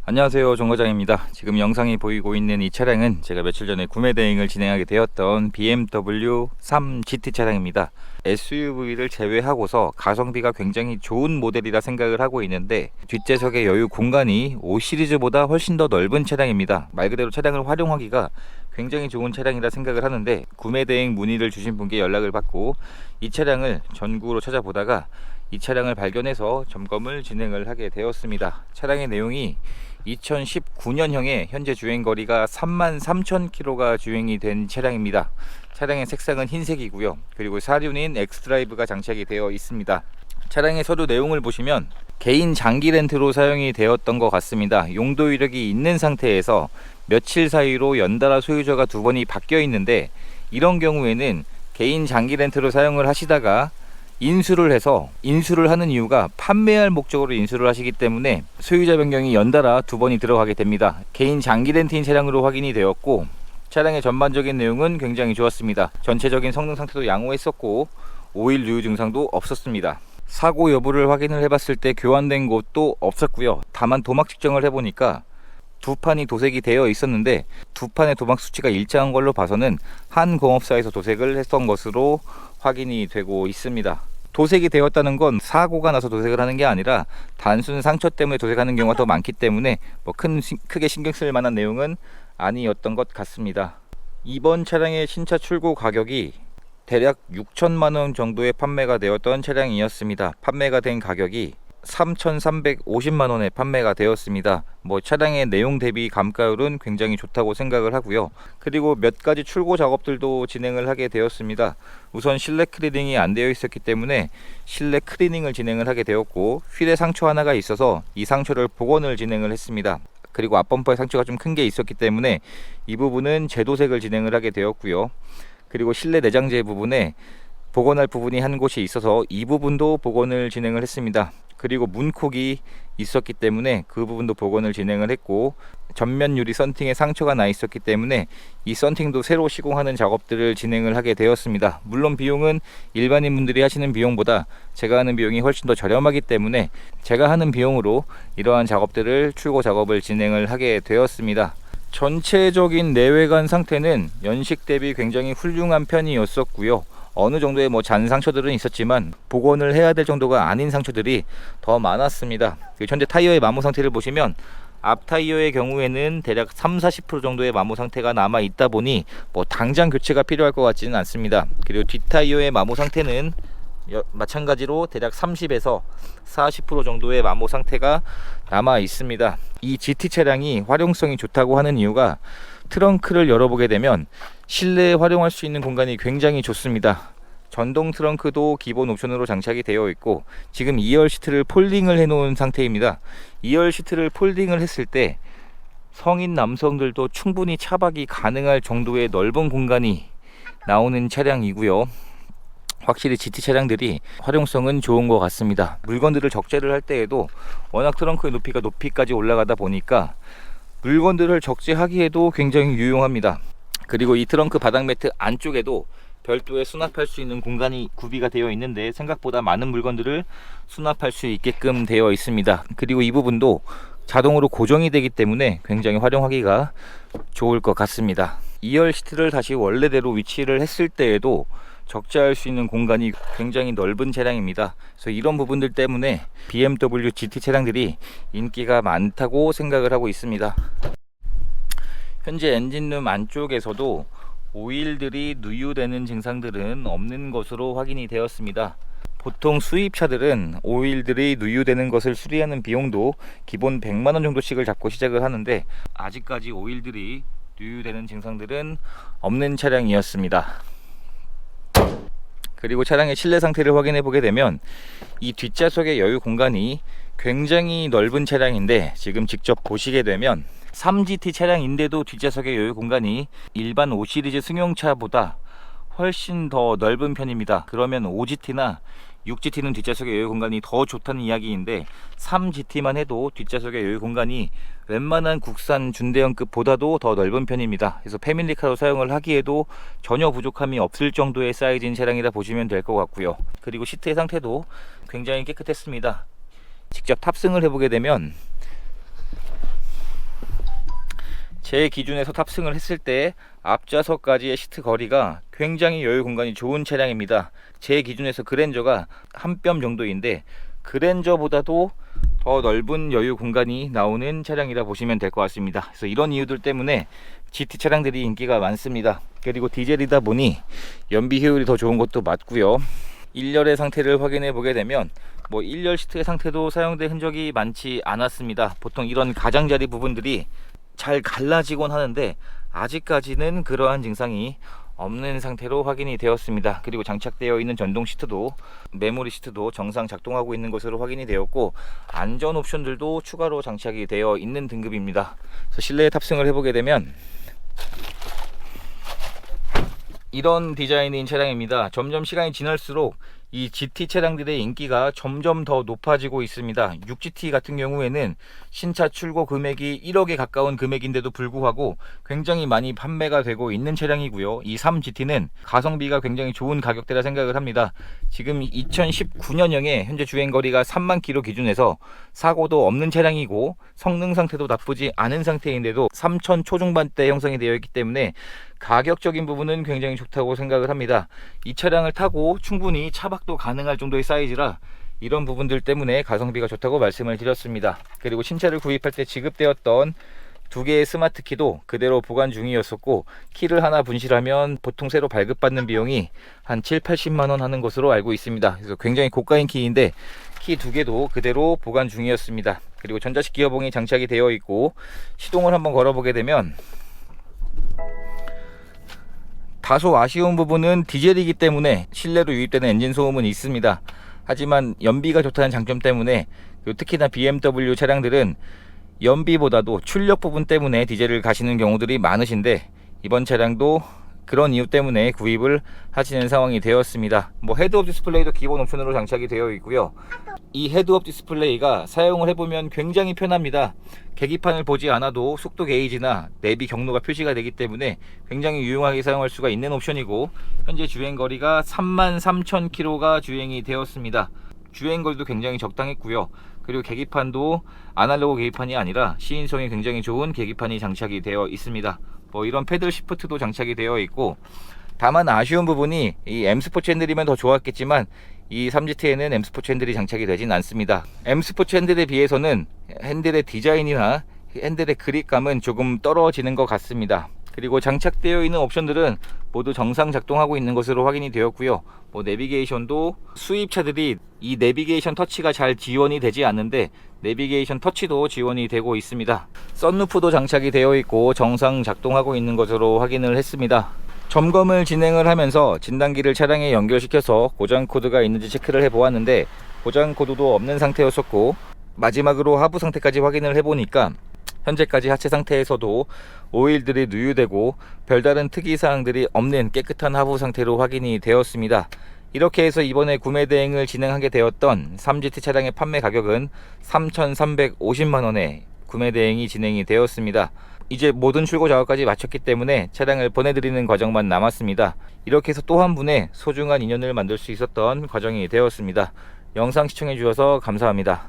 안녕하세요, 정거장입니다. 지금 영상이 보이고 있는 이 차량은 제가 며칠 전에 구매 대행을 진행하게 되었던 BMW 3 GT 차량입니다. SUV를 제외하고서 가성비가 굉장히 좋은 모델이라 생각을 하고 있는데, 뒷좌석의 여유 공간이 5 시리즈보다 훨씬 더 넓은 차량입니다. 말 그대로 차량을 활용하기가 굉장히 좋은 차량이라 생각을 하는데, 구매 대행 문의를 주신 분께 연락을 받고 이 차량을 전국으로 찾아보다가 이 차량을 발견해서 점검을 진행을 하게 되었습니다. 차량의 내용이 2019년형에 현재 주행거리가 33,000km가 주행이 된 차량입니다. 차량의 색상은 흰색이고요. 그리고 사륜인 엑스드라이브가 장착이 되어 있습니다. 차량의 서류 내용을 보시면 개인 장기 렌트로 사용이 되었던 것 같습니다. 용도 이력이 있는 상태에서 며칠 사이로 연달아 소유자가 2번이 바뀌어 있는데, 이런 경우에는 개인 장기 렌트로 사용을 하시다가 인수를 하는 이유가 판매할 목적으로 인수를 하시기 때문에 소유자 변경이 연달아 2번이 들어가게 됩니다. 개인 장기 렌트인 차량으로 확인이 되었고, 차량의 전반적인 내용은 굉장히 좋았습니다. 전체적인 성능 상태도 양호했었고 오일 누유 증상도 없었습니다. 사고 여부를 확인을 해봤을 때 교환된 곳도 없었고요. 다만 도막 측정을 해보니까 2판이 도색이 되어 있었는데, 2판의 도막 수치가 일정한 걸로 봐서는 한 공업사에서 도색을 했던 것으로 확인이 되고 있습니다. 도색이 되었다는 건 사고가 나서 도색을 하는 게 아니라 단순 상처 때문에 도색하는 경우가 더 많기 때문에 크게 신경 쓸 만한 내용은 아니었던 것 같습니다. 이번 차량의 신차 출고 가격이 대략 6천만원 정도에 판매가 되었던 차량이었습니다. 판매가 된 가격이 3,350만원에 판매가 되었습니다. 차량의 내용 대비 감가율은 굉장히 좋다고 생각을 하고요. 그리고 몇 가지 출고 작업들도 진행을 하게 되었습니다. 우선 실내 클리닝이 안 되어 있었기 때문에 실내 클리닝을 진행을 하게 되었고, 휠에 상처 하나가 있어서 이 상처를 복원을 진행을 했습니다. 그리고 앞범퍼에 상처가 좀 큰 게 있었기 때문에 이 부분은 재도색을 진행을 하게 되었고요. 그리고 실내 내장재 부분에 복원할 부분이 한 곳이 있어서 이 부분도 복원을 진행을 했습니다. 그리고 문콕이 있었기 때문에 그 부분도 복원을 진행을 했고, 전면 유리 썬팅에 상처가 나 있었기 때문에 이 썬팅도 새로 시공하는 작업들을 진행을 하게 되었습니다. 물론 비용은 일반인 분들이 하시는 비용보다 제가 하는 비용이 훨씬 더 저렴하기 때문에 제가 하는 비용으로 이러한 작업들을 출고 작업을 진행을 하게 되었습니다. 전체적인 내외관 상태는 연식 대비 굉장히 훌륭한 편이었었고요. 어느 정도의 잔 상처들은 있었지만 복원을 해야 될 정도가 아닌 상처들이 더 많았습니다. 현재 타이어의 마모 상태를 보시면 앞 타이어의 경우에는 대략 30-40% 정도의 마모 상태가 남아 있다 보니 당장 교체가 필요할 것 같지는 않습니다. 그리고 뒷 타이어의 마모 상태는 마찬가지로 대략 30에서 40% 정도의 마모 상태가 남아 있습니다. 이 GT 차량이 활용성이 좋다고 하는 이유가, 트렁크를 열어보게 되면 실내에 활용할 수 있는 공간이 굉장히 좋습니다. 전동 트렁크도 기본 옵션으로 장착이 되어 있고, 지금 2열 시트를 폴딩을 해 놓은 상태입니다. 2열 시트를 폴딩을 했을 때 성인 남성들도 충분히 차박이 가능할 정도의 넓은 공간이 나오는 차량이고요. 확실히 GT 차량들이 활용성은 좋은 것 같습니다. 물건들을 적재를 할 때에도 워낙 트렁크의 높이가 높이까지 올라가다 보니까 물건들을 적재하기에도 굉장히 유용합니다. 그리고 이 트렁크 바닥 매트 안쪽에도 별도의 수납할 수 있는 공간이 구비가 되어 있는데, 생각보다 많은 물건들을 수납할 수 있게끔 되어 있습니다. 그리고 이 부분도 자동으로 고정이 되기 때문에 굉장히 활용하기가 좋을 것 같습니다. 2열 시트를 다시 원래대로 위치를 했을 때에도 적재할 수 있는 공간이 굉장히 넓은 차량입니다. 그래서 이런 부분들 때문에 BMW GT 차량들이 인기가 많다고 생각을 하고 있습니다. 현재 엔진룸 안쪽에서도 오일들이 누유되는 증상들은 없는 것으로 확인이 되었습니다. 보통 수입차들은 오일들이 누유되는 것을 수리하는 비용도 기본 100만원 정도씩을 잡고 시작을 하는데, 아직까지 오일들이 누유되는 증상들은 없는 차량이었습니다. 그리고 차량의 실내 상태를 확인해 보게 되면 이 뒷좌석의 여유 공간이 굉장히 넓은 차량인데, 지금 직접 보시게 되면 3GT 차량인데도 뒷좌석의 여유 공간이 일반 5시리즈 승용차보다 훨씬 더 넓은 편입니다. 그러면 5GT나 6GT는 뒷좌석의 여유 공간이 더 좋다는 이야기인데, 3GT만 해도 뒷좌석의 여유 공간이 웬만한 국산 준대형급보다도 더 넓은 편입니다. 그래서 패밀리카로 사용을 하기에도 전혀 부족함이 없을 정도의 사이즈인 차량이라 보시면 될 것 같고요. 그리고 시트의 상태도 굉장히 깨끗했습니다. 직접 탑승을 해보게 되면 제 기준에서 탑승을 했을 때 앞좌석까지의 시트 거리가 굉장히 여유 공간이 좋은 차량입니다. 제 기준에서 그랜저가 한 뼘 정도인데 그랜저보다도 더 넓은 여유 공간이 나오는 차량이라 보시면 될 것 같습니다. 그래서 이런 이유들 때문에 GT 차량들이 인기가 많습니다. 그리고 디젤이다 보니 연비 효율이 더 좋은 것도 맞고요. 1열의 상태를 확인해 보게 되면 1열 시트의 상태도 사용된 흔적이 많지 않았습니다. 보통 이런 가장자리 부분들이 잘 갈라지곤 하는데 아직까지는 그러한 증상이 없는 상태로 확인이 되었습니다. 그리고 장착되어 있는 전동 시트도 메모리 시트도 정상 작동하고 있는 것으로 확인이 되었고 안전 옵션들도 추가로 장착이 되어 있는 등급입니다. 그래서 실내에 탑승을 해보게 되면 이런 디자인인 차량입니다. 점점 시간이 지날수록 이 GT 차량들의 인기가 점점 더 높아지고 있습니다. 6GT 같은 경우에는 신차 출고 금액이 1억에 가까운 금액인데도 불구하고 굉장히 많이 판매가 되고 있는 차량이고요. 이 3GT는 가성비가 굉장히 좋은 가격대라 생각을 합니다. 지금 2019년형에 현재 주행거리가 3만 km 기준에서 사고도 없는 차량이고 성능 상태도 나쁘지 않은 상태인데도 3천 초중반대 형성이 되어 있기 때문에 가격적인 부분은 굉장히 좋다고 생각을 합니다. 이 차량을 타고 충분히 차박도 가능할 정도의 사이즈라 이런 부분들 때문에 가성비가 좋다고 말씀을 드렸습니다. 그리고 신차를 구입할 때 지급되었던 2개의 스마트 키도 그대로 보관 중이었었고 키를 하나 분실하면 보통 새로 발급받는 비용이 한 7, 80만 원 하는 것으로 알고 있습니다. 그래서 굉장히 고가인 키인데 키 2개도 그대로 보관 중이었습니다. 그리고 전자식 기어봉이 장착이 되어 있고 시동을 한번 걸어보게 되면 다소 아쉬운 부분은 디젤이기 때문에 실내로 유입되는 엔진 소음은 있습니다. 하지만 연비가 좋다는 장점 때문에 특히나 BMW 차량들은 연비보다도 출력 부분 때문에 디젤을 가시는 경우들이 많으신데 이번 차량도 그런 이유 때문에 구입을 하시는 상황이 되었습니다. 헤드업 디스플레이도 기본 옵션으로 장착이 되어 있고요. 이 헤드업 디스플레이가 사용을 해보면 굉장히 편합니다. 계기판을 보지 않아도 속도 게이지나 내비 경로가 표시가 되기 때문에 굉장히 유용하게 사용할 수가 있는 옵션이고 현재 주행거리가 33,000km가 주행이 되었습니다. 주행거리도 굉장히 적당했고요. 그리고 계기판도 아날로그 계기판이 아니라 시인성이 굉장히 좋은 계기판이 장착이 되어 있습니다. 이런 패들 시프트도 장착이 되어 있고 다만 아쉬운 부분이 이 M스포츠 핸들이면 더 좋았겠지만 이 3GT에는 M스포츠 핸들이 장착이 되진 않습니다. M스포츠 핸들에 비해서는 핸들의 디자인이나 핸들의 그립감은 조금 떨어지는 것 같습니다. 그리고 장착되어 있는 옵션들은 모두 정상 작동하고 있는 것으로 확인이 되었고요. 내비게이션도 수입차들이 이 내비게이션 터치가 잘 지원이 되지 않는데 내비게이션 터치도 지원이 되고 있습니다. 썬루프도 장착이 되어 있고 정상 작동하고 있는 것으로 확인을 했습니다. 점검을 진행을 하면서 진단기를 차량에 연결시켜서 고장 코드가 있는지 체크를 해 보았는데 고장 코드도 없는 상태였었고 마지막으로 하부 상태까지 확인을 해 보니까 현재까지 하체 상태에서도 오일들이 누유되고 별다른 특이사항들이 없는 깨끗한 하부 상태로 확인이 되었습니다. 이렇게 해서 이번에 구매 대행을 진행하게 되었던 3GT 차량의 판매 가격은 3,350만원에 구매 대행이 진행이 되었습니다. 이제 모든 출고 작업까지 마쳤기 때문에 차량을 보내드리는 과정만 남았습니다. 이렇게 해서 또 한 분의 소중한 인연을 만들 수 있었던 과정이 되었습니다. 영상 시청해 주셔서 감사합니다.